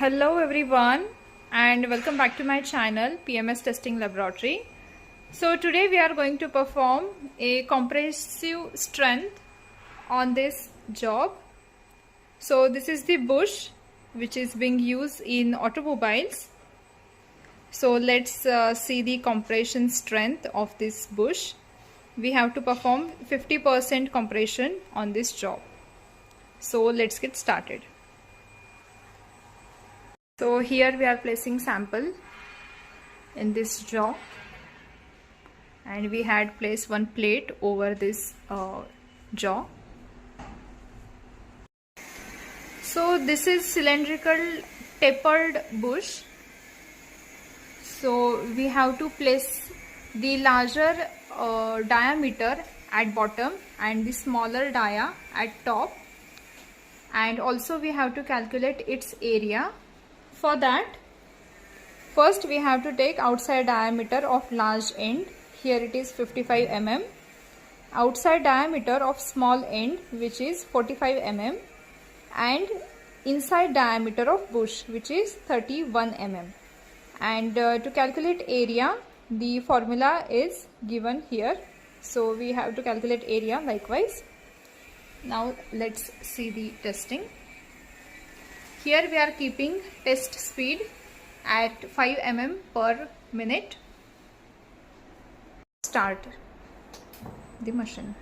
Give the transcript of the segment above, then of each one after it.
Hello everyone and welcome back to my channel PMS Testing Laboratory. So today we are going to perform a compressive strength on this job. So this is the bush which is being used in automobiles. So let's see the compression strength of this bush. We have to perform 50% compression on this job. So let's get started. So here we are placing sample in this jaw, and we had placed one plate over this jaw. So this is cylindrical tapered bush. So we have to place the larger diameter at bottom and the smaller dia at top, and also we have to calculate its area. For that, first we have to take outside diameter of large end. Here it is 55 mm. Outside diameter of small end, which is 45 mm, and inside diameter of bush, which is 31 mm. And to calculate area, the formula is given here. So we have to calculate area likewise. Now let's see the testing. Here we are keeping test speed at 5 mm per minute. Start the machine.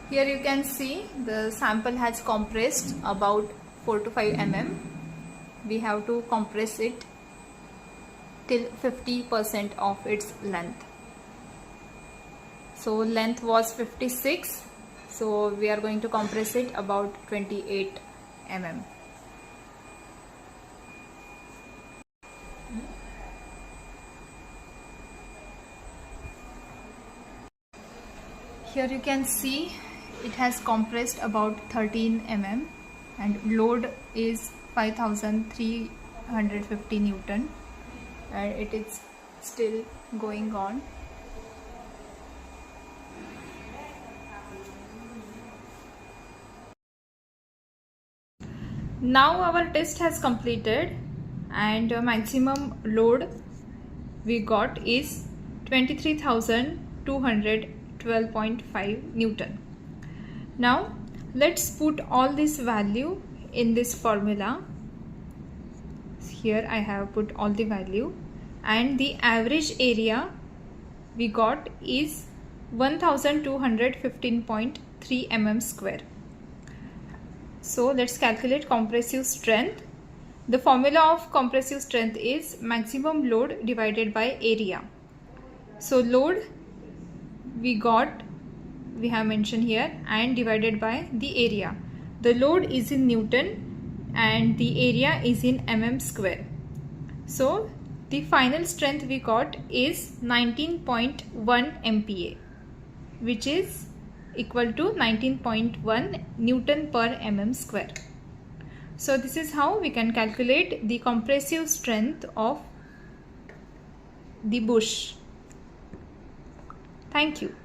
Here you can see the sample has compressed about 4 to 5 mm. We have to compress it till 50% of its length. So length was 56. So we are going to compress it about 28 mm. Here you can see it has compressed about 13 mm and load is 5350 Newton, and it is still going on. Now our test has completed, and maximum load we got is 23,212.5 Newton. Now let's put all this value in this formula. Here I have put all the value, and the average area we got is 1215.3 mm square. So let's calculate compressive strength. The formula of compressive strength is maximum load divided by area. So load we have mentioned here and divided by the area. The load is in Newton and the area is in mm square. So the final strength we got is 19.1 MPa, which is equal to 19.1 Newton per mm square. So this is how we can calculate the compressive strength of the bush. Thank you.